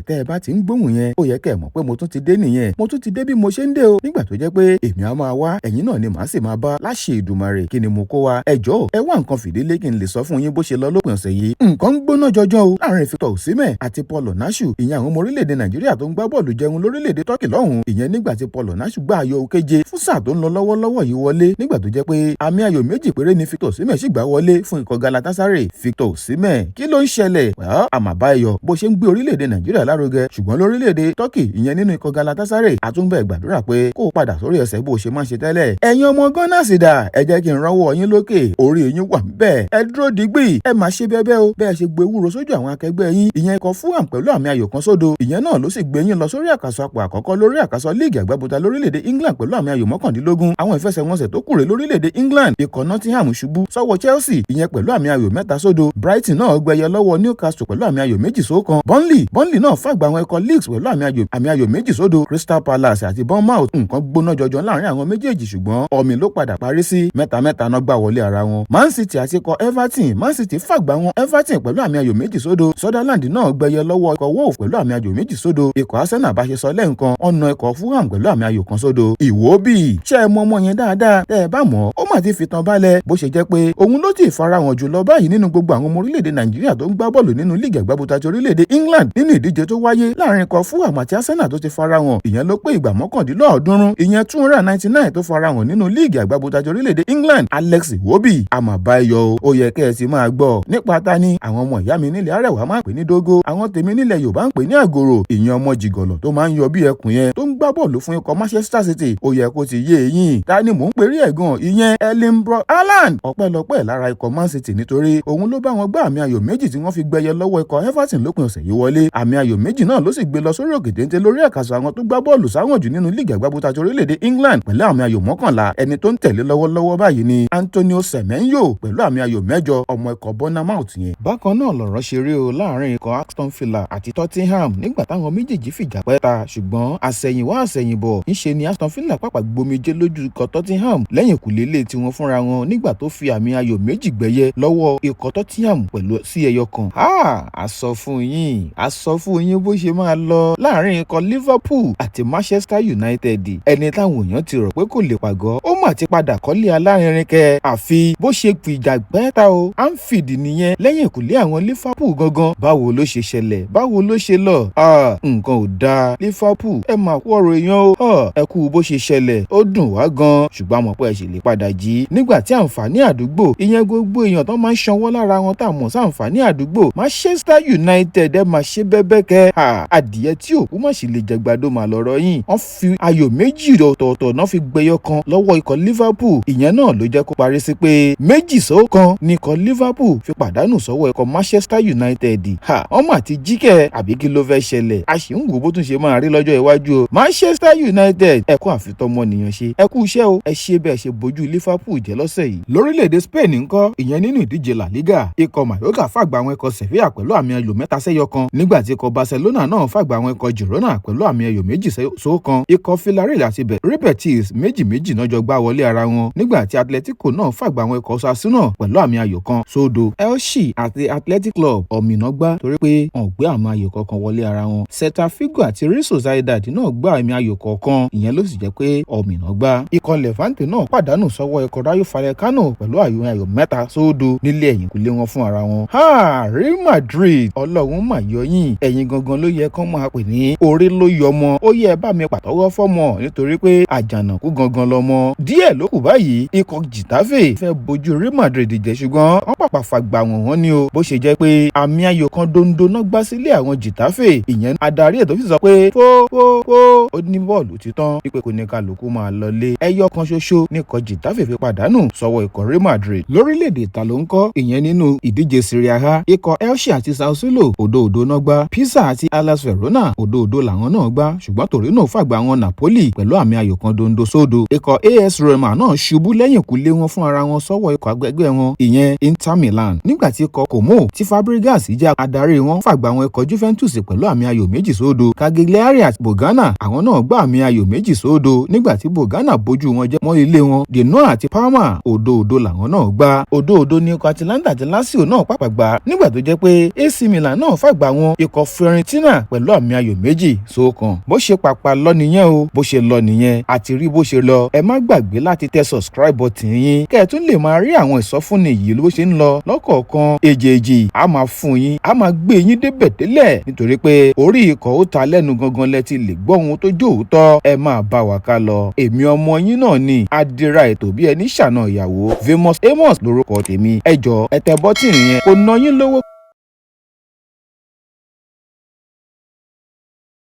tẹ́ ẹ bá ti ń gbóhùn yẹn ó yẹ kẹ́ ẹ mọ̀ pé mo tún ti dé nìyẹn mo tún ti dé bí mo ṣe ń dé o nígbà tó jẹ́ pé èmi á máa wá ẹ̀yin náà ni màá sì máa bá láṣẹ Èdùmàrè kí ni mo kó wa ẹ jọ̀ọ́ ẹ wá nǹkan fìdílé kí n lè sọ fún yín bó ṣe lọ lópin ọ̀sẹ̀ yìí nǹkan ń gbóná jọjọ o láàrin Victor Osimhen àti Paul Onaṣu ìyẹn àwọn ọmọ orílẹ̀-èdè Nàìjíríà tó ń gbá bọ́ọ̀lù jẹun lórílẹ̀-èdè Turkey lọ́hùn ìyẹn nígbà tí Paul Onaṣu gbá ayò keje fún sáà tó ń lọ lọ́wọ́lọ́wọ́ yìí wọlé nígbà tó jẹ́ pé àmì ayò méjì péré ni Victor Osimhen sì gbá wọlé fún ikọ̀ Galatasaray Victor Osimhen kí ló ń ṣẹlẹ̀ àmàbáyọ bó ṣe ń gbé orílẹ̀-èdè Nàìjíríà lárugẹ ṣùgbọ́n lórílẹ̀-èdè Turkey ìyẹn nínú ikọ̀ Galatasaray àtúnbẹ̀ gbàdúrà pé kó o padà sórí ẹsẹ̀ bó ṣe máa ń ṣe tẹ́lẹ̀ ẹ̀yin ọmọ Gunners dà ẹ jẹ́ kí n rọ́wọ́ yín lókè orí yín wà ńbẹ̀ ẹ dúró digbí ẹ má ṣe bẹ́ẹ̀ o bẹ́ẹ̀ ṣe gbé ewúro sójú àwọn akẹgbẹ́ yín ìyẹn ikọ̀ Fulham pẹ̀lú àmì ayò kan sódo ìyẹn náà ló sì gbé yín lọ sórí àkàsọ̀ àpò àkọ́kọ́ lórí àkàsọ̀ líìgì àgbàbọ̀tà lórílẹ̀‐èdè England pẹ̀lú àmì ayò 19 àwọn ìfẹsẹ̀wọnsẹ̀ tó kù rè lórílẹ̀‐èdè England ikọ̀ Nottingham ṣubú sọ́wọ́ Chelsea ìyẹn pẹ̀lú àmì ayò 3 sódo Brighton náà gbẹyẹ lọ́wọ́ Newcastle pẹ̀lú àmì ayò 2 sókan Burnley náà fàgbà àwọn ikọ̀ Leeds pẹ̀lú àmì ayò 2 sódo Crystal Palace àti Bournemouth nǹkan gbóná jọjọ láàrin àwọn méjèèjì ṣùgbọ́n ọ̀mì ló padà parí sí 3-3 náà gbà wọlé ara wọn Man City àti ikọ̀ Everton Man City fàgbà wọn Everton pẹ̀lú àmì ayò 2 sódo Sunderland náà gbẹyẹ lọ́wọ́ ikọ̀ Wolves pẹ̀lú àmì ayò 2 sódo ikọ̀ Arsenal bá ṣe sọ lẹ́ǹkan ọ̀nà ikọ̀ Fulham pẹ̀lú àmì ayò 1 sódo Iwobi ṣé ẹ mọ ọmọ yẹn dáadáa tẹ́ ẹ bá mọ̀ ó mà ti fi tán balẹ̀ bó ṣe jẹ́ pé òun ló ti farahàn jùlọ báyìí nínú gbogbo àwọn ọmọ orílẹ̀-èdè Nàìjíríà tó ń gbá bọ́ọ̀lù nínú líìgì àgbàbọ̀tà ti orílẹ̀-èdè England nínú ìdíje tó wáyé láàrin ikọ̀ Fulham àti Arsenal tó ti farahàn ìyẹn ló pé ìgbà 99 ìyẹn 299 tó farahàn nínú líìgì àgbàbọ̀tà ti orílẹ̀-èdè England Alex Iwobi àmàbáyọ ó yẹ kẹ́ ẹ ti máa gbọ́ nípa ta ni àwọn ọmọ ìyá mi nílẹ̀ Arẹwà máa ń pè ní dógó àwọn tèmi nílẹ̀ Yorùbá ń pè ní àgòrò ìyẹn ọmọ jìgọ̀lọ̀ tó máa ń yọ bí ẹkùn yẹn tó ń gbá bọ́ọ̀lù fún ikọ̀ Manchester City ó yẹ kó ti yé eyín ta ni mò ń perí ẹ̀gàn ìyẹn Erling Haaland ọpẹ́lọpẹ́ lára ikọ̀ Man City nítorí òun ló bá wọn gbá àmì ayò méjì tí wọ́n fi gbẹyẹ lọ́wọ́ ikọ̀ Everton lópin ọ̀sẹ̀ yìí wọlé àmì ayò méjì náà ló sì gbé lọ sórí òkè téńté lórí àkàsọ̀ àwọn tó gbá bọ́ọ̀lù sáwọn jù nínú líìgì àgbàbọ̀tà ti orílẹ̀-èdè England pẹ̀lú àmì ayò 11 ẹni tó ń tẹ̀lé lọ́wọ́lọ́wọ́ báyìí ni Antonio Semenyo pẹ̀lú àmì ayò 8 ọmọ ikọ̀ Bournemouth yẹn. bákan náà lọ̀rọ̀ ṣe rí o láàrin ikọ̀ Aston Villa àti Tottenham nígbà táwọn méjèèjì fìjà pẹ́ta ṣùgbọ́n àsẹ̀yìnwá àsẹ̀yìnbọ̀ ńṣe ni Aston Villa pàpà gbomijé lójú ikọ̀ Tottenham lẹ́yìn kùlélé tí wọ́n fúnra wọn nígbà tó fi àmì ayò 2 gbẹ̀yẹ lọ́wọ́ ikọ̀ Tottenham pẹ̀lú sí ẹyọ kan. a sọ fún yín bó ṣe máa lọ láàrin ikọ̀ Liverpool àti Manchester United ẹni táwọn èèyàn ti rò pé kò lè pàgọ́ ó mà ti padà kọ́lé alárinrin kẹ àfi bó ṣe fìjà pẹ́ta o Anfield nìyẹn lẹ́yìn ìkùlé àwọn Liverpool gangan báwo ló ṣe ṣẹlẹ̀ báwo ló ṣe lọ nǹkan ò dáa Liverpool ẹ máa kú ọ̀rọ̀ èèyàn o ẹ kú bó ṣe ṣẹlẹ̀ ó dùn wá gan ṣùgbọ́n àmọ́ pé ẹ sì lè padà jí nígbà tí àǹfààní àdúgbò ìyẹn gbogbo èèyàn tó máa ń ṣanwó lára wọn tá a mọ̀ sí àǹfààní àdúgbò Manchester United ẹ máa ṣe bẹ́bẹ́ kẹ́ adìyẹ tí òkú má sì lè jẹgbàdo mà lọ́rọ̀ yìí wọ́n fi ayò méjì ọ̀tọ̀ọ̀tọ̀ náà fi gbẹyọ kan lọ́wọ́ ikọ̀ Liverpool ìyẹn náà ló jẹ́ kó parí sí pé 2-1 ní ikọ̀ Liverpool fi pàdánù sọ́wọ́ ikọ̀ Manchester United wọ́n mà ti jíkẹ́ àbí kí ló fẹ́ ṣẹlẹ̀ a sì ń wò bó tún ṣe máa rí lọ́jọ́ iwájú o Manchester United ẹ kú àfitọ́mọnìyàn ṣe ẹ kú iṣẹ́ o ẹ ṣe bẹ́ẹ̀ ṣe bójú Liverpool jẹ́ lọ́sẹ̀ yìí. lórílẹ̀‐èdè Spain ńkọ́ ìyẹn nínú ìdíje La Liga ikọ̀ Mallorca fàgbà àwọn ikọ̀ Sevilla pẹ̀lú àmì ayò 3-1 nígbà tí ikọ̀ Barcelona náà fàgbà àwọn ikọ̀ Girona pẹ̀lú àmì ayò 2-1 ikọ̀ Villarreal àti Real Betis 2-2 náà jọ gbá wọlé ara wọn nígbà tí Atletico náà fàgbà àwọn ikọ̀ Osasuna pẹ̀lú àmì ayò 1-0 Elche àti Athletic Club ọ̀mìnà gbá torí pé wọn ò gbé àmì ayò kankan wọlé ara wọn Celta Vigo àti Real Sociedad náà gbá àmì ayò kọ̀ọ̀kan ìyẹn ló sì jẹ́ pé ọ̀mìnà gbá ikọ̀ Levante náà pàdánù sọ́wọ́ ikọ̀ Rayo Vallecano pẹ̀lú ayò 3-0 nílé ẹ̀yìnkùlé wọn fún ara wọn. Real Madrid ọlọ́run mà yọ yín ẹ̀yin gangan ló yẹ kán máa pè ní orí ló yọ ọmọ ó yẹ bá mi pàtọ́wọ́ fọ́mọ nítorí pé àjànàkú gangan lọmọ díẹ̀ ló kù báyìí ikọ̀ Getafe fẹ́ bojú Real Madrid jẹ́ ṣùgbọ́n wọ́n pàpà fàgbà wọ́n ní o bó ṣe jẹ́ pé àmì ayò kan dondo náà gbá sílé àwọn Getafe ìyẹn adarí ètò fi sọ pé ó ní bọ́ọ̀lù ti tán wípé kò ní kálukú máa lọlé ẹyọ kan ṣoṣo ní ikọ̀ Getafe fi pàdánù sọ́wọ́ ikọ̀ Real Madrid lórílẹ̀‐èdè Ìtàló ńkọ́ ìyẹn nínú ìdíje Serie A ikọ̀ Elche àti Sassuolo 0-0 náà gbá Pisa àti Hellas Verona 0-0 làwọn náà gbá ṣùgbọ́n Torino fàgbà wọn Napoli pẹ̀lú àmì ayò kan dondo sódo ikọ̀ AS Roma náà ṣubú lẹ́yìn kúlé wọn fún ara wọn sọ́wọ́ ikọ̀ agbègbè wọn ìyẹn Inter Milan nígbà tí ikọ̀ Como tí Fabregas jẹ́ adarí wọn fàgbà wọn ikọ̀ Juventus pẹ̀lú àmì ayò 2-0 Cagliari àti Bogana àwọn náà gbá àmì ayò 2-0 nígbà tí Bogana bójú wọn jẹ́ mọ́ ilé wọn Genoa àti Parma 0-0 làwọn náà gbá 0-0 ní ikọ̀ Atalanta àti Lazio náà pàpà gbá nígbà tó jẹ́ pé AC Milan náà fàgbà wọn ikọ̀ Fiorentina pẹ̀lú àmì ayò 2-1. bó ṣe pàpà lọ nìyẹn o, bó ṣe lọ nìyẹn àti rí bó ṣe lọ. Ẹ má gbàgbé láti tẹ subscribe button yín kẹ́ ẹ tún lè máa rí àwọn ìsọfúnni yìí bó ṣe ń lọ lọ́kọ̀ọ̀kan èjèèjì. A máa fún yín, a máa gbé yín débẹ̀ délẹ̀ nítorí pé orí ikọ̀ ó ta lẹ́nu gangan lẹ ti lè gbọ́ ohun tó jó òótọ́. Ẹ máa bá wa ká lọ. Èmi ọmọ yín náà ni adira ètò bí ẹni ṣàna ìyàwó Famous Amos lórúkọ tèmi. Ẹ jọ̀ọ́ ẹ tẹ bọ́tìnì yẹn kó ná yín lówó.